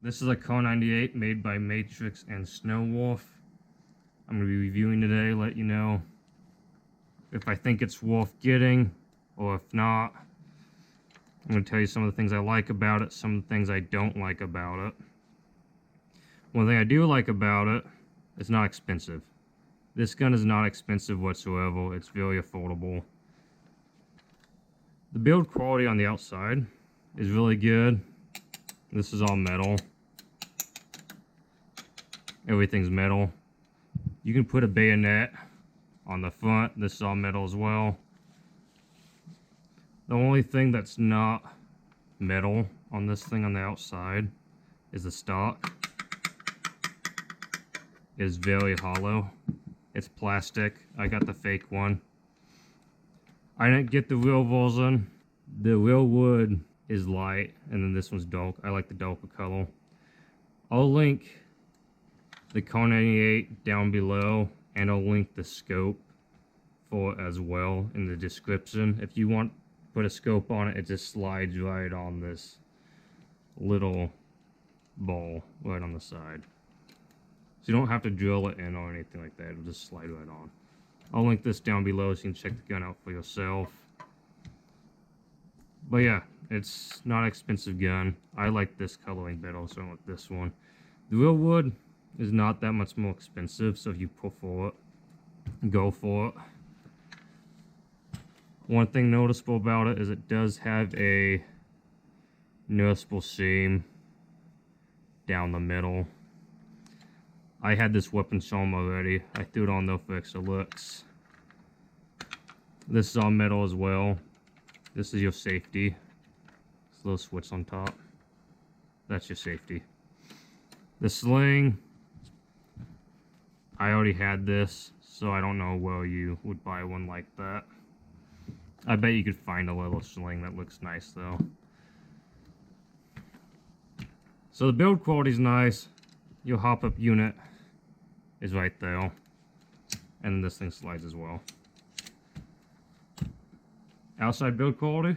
This is a Kar98 made by Matrix and Snow Wolf. I'm going to be reviewing today, let you know if I think it's worth getting, or if not. I'm going to tell you some of the things I like about it, some of the things I don't like about it. One thing I do like about it, it's not expensive. This gun is not expensive whatsoever. It's very affordable. The build quality on the outside is really good. This is all metal. Everything's metal. You can put a bayonet on the front. This is all metal as well. The only thing that's not metal on this thing on the outside is the stock. It is very hollow. It's plastic. I got the fake one. I didn't get the real version. The real wood is light, and then this one's dark. I like the darker color. I'll link the Kar98 down below, and I'll link the scope for it as well in the description. If you want to put a scope on it, it just slides right on this little ball right on the side. So you don't have to drill it in or anything like that. It'll just slide right on. I'll link this down below so you can check the gun out for yourself. But yeah, it's not an expensive gun. I like this coloring better, so I went with this one. The real wood is not that much more expensive, so if you prefer it, go for it. One thing noticeable about it is it does have a noticeable seam down the middle. I had this weapon charm already. I threw it on though for extra looks. This is all metal as well. This is your safety. This little switch on top. That's your safety. The sling, I already had this, so I don't know where you would buy one like that. I bet you could find a little sling that looks nice though. So the build quality is nice. Your hop-up unit is right there. And this thing slides as well. Outside build quality,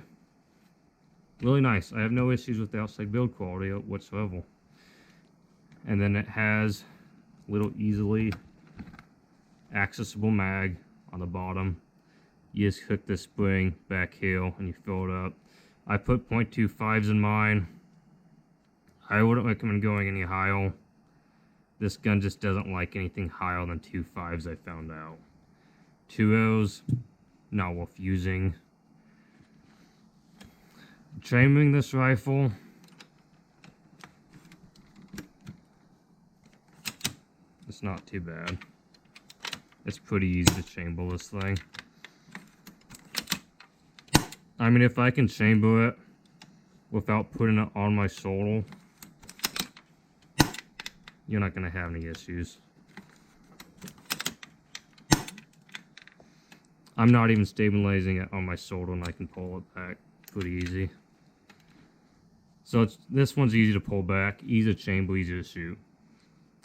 really nice. I have no issues with the outside build quality whatsoever. And then it has little easily accessible mag on the bottom. You just hook the spring back here and you fill it up. I put .25s in mine. I wouldn't recommend going any higher. This gun just doesn't like anything higher than 2.5s, I found out. 2.0s, not worth using. Chambering this rifle, it's not too bad. It's pretty easy to chamber this thing. I mean, if I can chamber it without putting it on my shoulder, you're not going to have any issues. I'm not even stabilizing it on my shoulder and I can pull it back pretty easy. So this one's easy to pull back, easy to chamber, easy to shoot.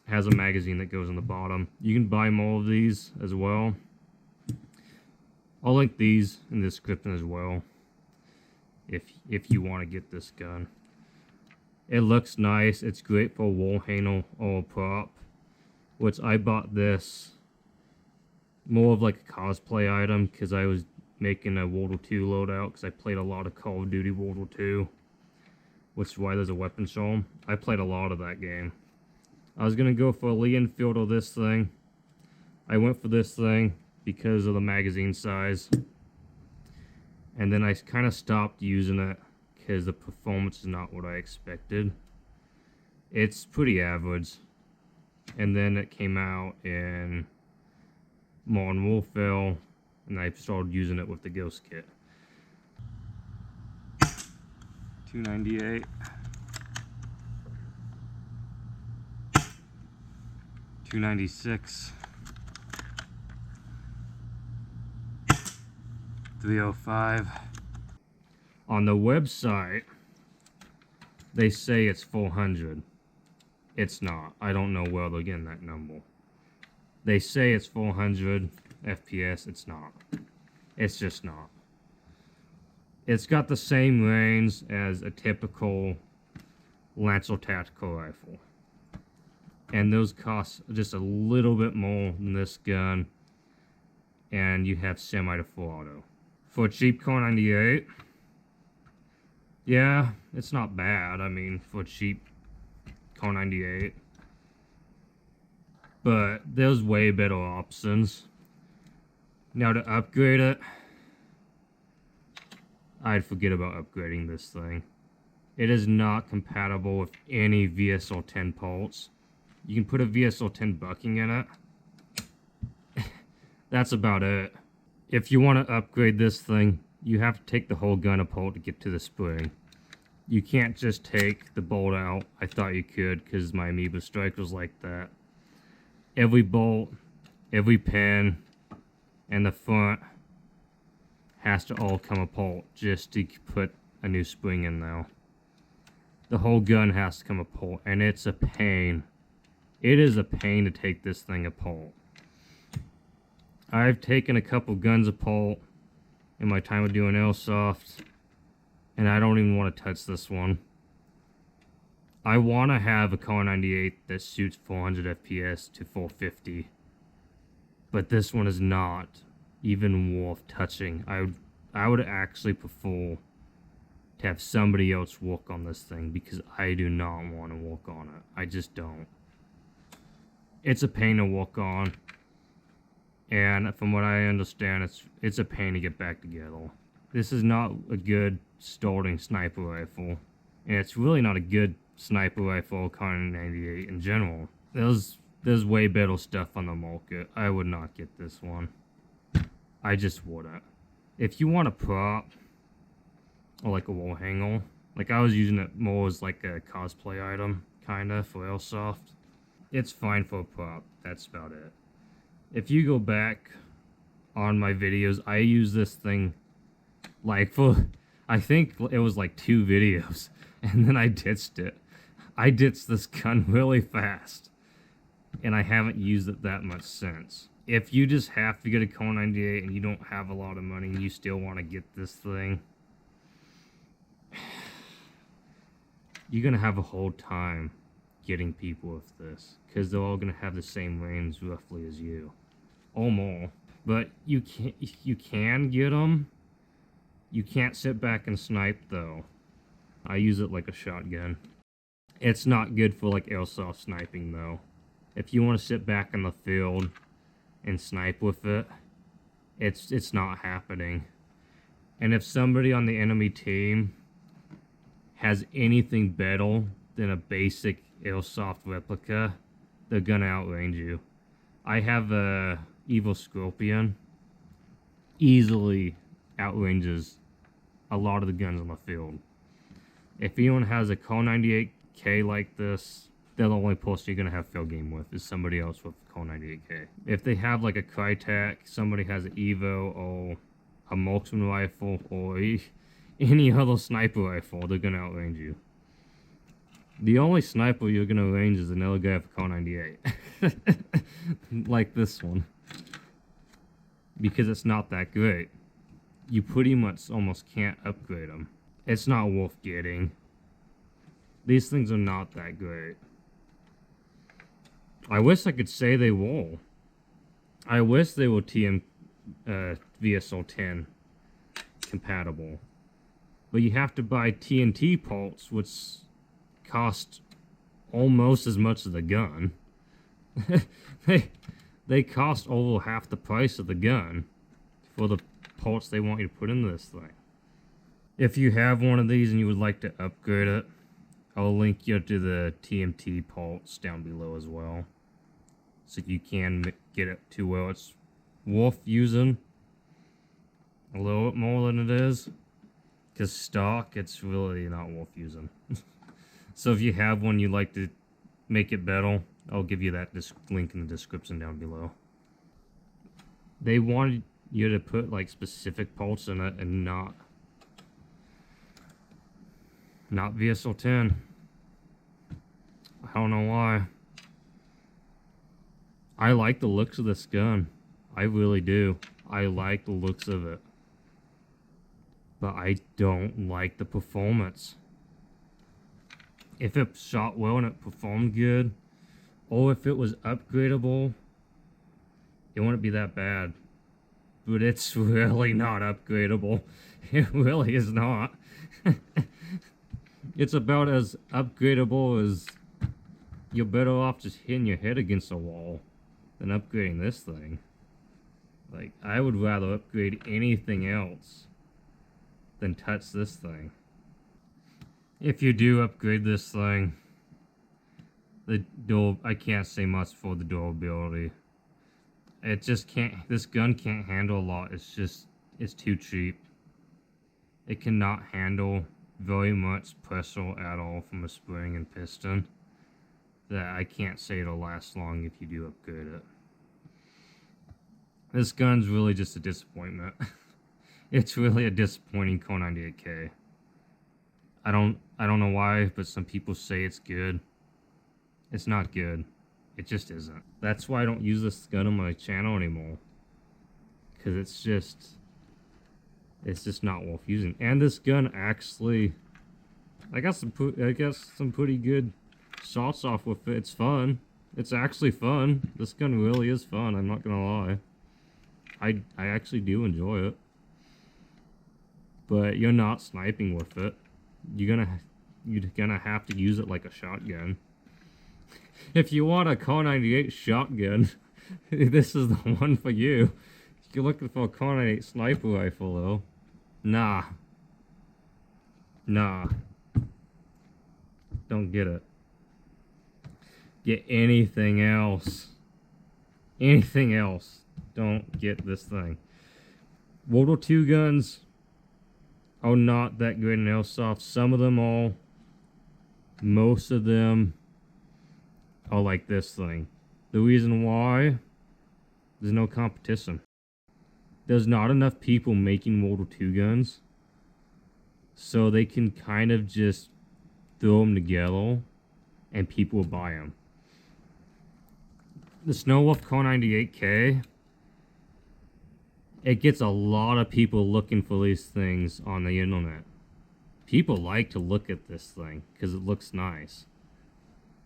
It has a magazine that goes on the bottom. You can buy more of these as well. I'll link these in the description as well if you want to get this gun. It looks nice. It's great for a wall handle or a prop, which I bought this more of like a cosplay item because I was making a World War II loadout because I played a lot of Call of Duty World War II, which is why there's a weapon charm. I played a lot of that game. I was going to go for a Lee Enfield or this thing. I went for this thing because of the magazine size. And then I kind of stopped using it because the performance is not what I expected. It's pretty average. And then it came out in Modern Warfare, and I started using it with the Ghost Kit. 298. 296. 305. On the website, they say it's 400. It's not. I don't know where they're getting that number. They say it's 400 FPS. It's not. It's just not. It's got the same range as a typical Lancer tactical rifle. And those cost just a little bit more than this gun. And you have semi to full auto. For a cheap Kar98, yeah, it's not bad. I mean, for a cheap Kar98. But there's way better options. Now to upgrade it, I'd forget about upgrading this thing. It is not compatible with any VSL 10 pulse. You can put a VSL 10 bucking in it. That's about it. If you want to upgrade this thing, you have to take the whole gun apart to get to the spring. You can't just take the bolt out. I thought you could because my Amoeba Strike was like that. Every bolt, every pin, and the front has to all come apart just to put a new spring in now. The whole gun has to come apart, and it's a pain. It is a pain to take this thing apart. I've taken a couple guns apart in my time of doing airsoft, and I don't even want to touch this one. I want to have a Kar98 that shoots 400 FPS to 450, but this one is not even worth touching. I would actually prefer to have somebody else work on this thing because I do not want to work on it. I just don't. It's a pain to work on. And from what I understand, it's a pain to get back together. This is not a good starting sniper rifle. And it's really not a good sniper rifle Kar98 in general. There's way better stuff on the market. I would not get this one. I just wouldn't. If you want a prop, or like a wall hanger, like I was using it more as like a cosplay item, kinda, for airsoft. It's fine for a prop. That's about it. If you go back on my videos, I use this thing like for, I think it was like 2 videos, and then I ditched it. I ditched this gun really fast, and I haven't used it that much since. If you just have to get a Kar98 and you don't have a lot of money and you still want to get this thing, you're going to have a hard time getting people with this, because they're all going to have the same range roughly as you, or more. But you can get them. You can't sit back and snipe though. I use it like a shotgun. It's not good for like airsoft sniping though. If you want to sit back in the field and snipe with it, it's not happening. And if somebody on the enemy team has anything better than a basic airsoft replica, they're gonna outrange you. I have a Evil Scorpion, easily outranges a lot of the guns on the field. If anyone has a Kar98k like this, they're the only person you're gonna have field game with is somebody else with Kar98k. If they have like a Crytek, somebody has an Evo or a marksman rifle or any other sniper rifle, they're gonna outrange you. The only sniper you're gonna range is another guy with a Kar98. Like this one. Because it's not that great. You pretty much almost can't upgrade them. It's not worth getting. These things are not that great. I wish I could say they were. I wish they were VSL 10 compatible. But you have to buy TNT parts, which cost almost as much as the gun. they cost over half the price of the gun for the parts they want you to put into this thing. If you have one of these and you would like to upgrade it, I'll link you to the TNT parts down below as well, so you can get it to where it's worth using a little bit more than it is, because stock, it's really not worth using. So if you have one you'd like to make it better, I'll give you that link in the description down below. They wanted you to put like specific parts in it and not VSL 10. I don't know why. I like the looks of this gun. I really do. I like the looks of it. But I don't like the performance. if it shot well and it performed good, or if it was upgradable, it wouldn't be that bad. But it's really not upgradable. It really is not. It's about as upgradable as you're better off just hitting your head against a wall than upgrading this thing. Like, I would rather upgrade anything else than touch this thing. If you do upgrade this thing, I can't say much for the durability. It just can't, this gun can't handle a lot. It's too cheap. It cannot handle very much pressure at all from a spring and piston. That I can't say it'll last long if you do upgrade it. This gun's really just a disappointment. It's really a disappointing Kar98k. I don't know why, but some people say it's good. It's not good. It just isn't. That's why I don't use this gun on my channel anymore. Cause it's just not worth using. And this gun actually, I got some pretty good shots off with it. It's fun. It's actually fun. This gun really is fun. I'm not gonna lie. I actually do enjoy it. But you're not sniping with it. You're gonna have to use it like a shotgun. If you want a Kar98 shotgun, this is the one for you. If you're looking for a Kar98 sniper rifle though, nah. Don't get it. Get anything else. Anything else. Don't get this thing. World War II guns are not that great in airsoft. Some of them are. Most of them are like this thing. The reason why, there's no competition. There's not enough people making World War II guns, so they can kind of just throw them together and people will buy them. The Snow Wolf Kar98k, it gets a lot of people looking for these things on the internet. People like to look at this thing because it looks nice.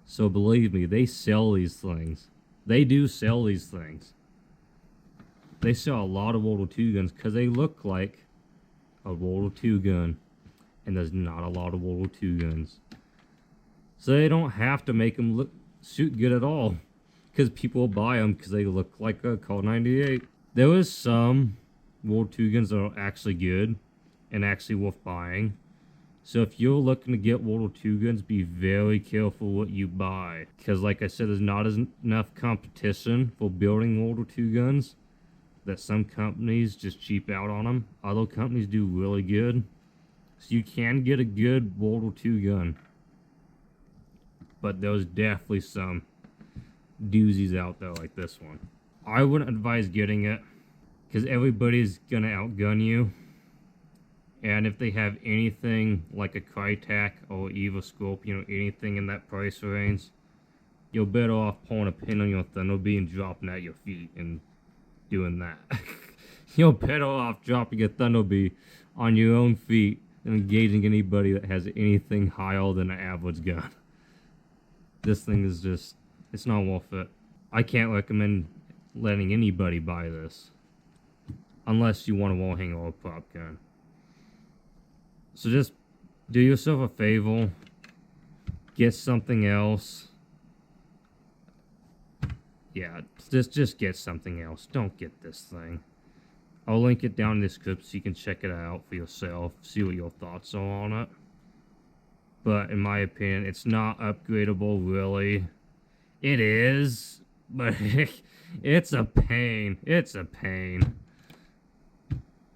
So believe me, they sell these things. They do sell these things. They sell a lot of World War II guns because they look like a World War II gun. And there's not a lot of World War II guns. So they don't have to make them shoot good at all. Because people will buy them because they look like a Kar98. There is some World War II guns that are actually good and actually worth buying. So if you're looking to get World War II guns, be very careful what you buy. Because like I said, there's not enough competition for building World War II guns. That some companies just cheap out on them. Other companies do really good. So you can get a good World War II gun. But there's definitely some doozies out there like this one. I wouldn't advise getting it because everybody's gonna outgun you, and if they have anything like a Crytek or EVA Scope, you know, anything in that price range, you're better off pulling a pin on your Thunderbee and dropping at your feet and doing that. You're better off dropping a Thunderbee on your own feet than engaging anybody that has anything higher than an average gun. This thing is just, it's not worth it. I can't recommend letting anybody buy this unless you want a wall hanger or a prop gun. So just do yourself a favor, get something else. Yeah, just get something else. Don't get this thing. I'll link it down in the description so you can check it out for yourself, see what your thoughts are on it. But in my opinion, it's not upgradable really. It is, but it's a pain. It's a pain.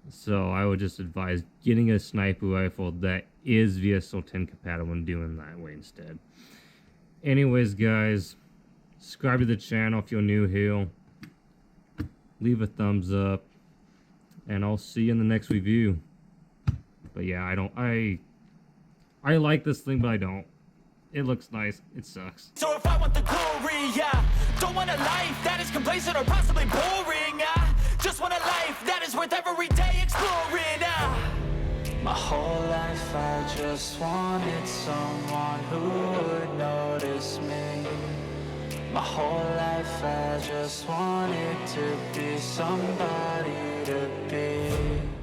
So I would just advise getting a sniper rifle that is VSL 10 compatible and doing that way instead. Anyways, guys, subscribe to the channel if you're new here. Leave a thumbs up, and I'll see you in the next review. But yeah, I like this thing, but I don't. It looks nice. It sucks. So if I want the glory, yeah, don't want a life that is complacent or possibly boring. Just want a life that is worth every day exploring. My whole life I just wanted someone who would notice me. My whole life I just wanted to be somebody to be.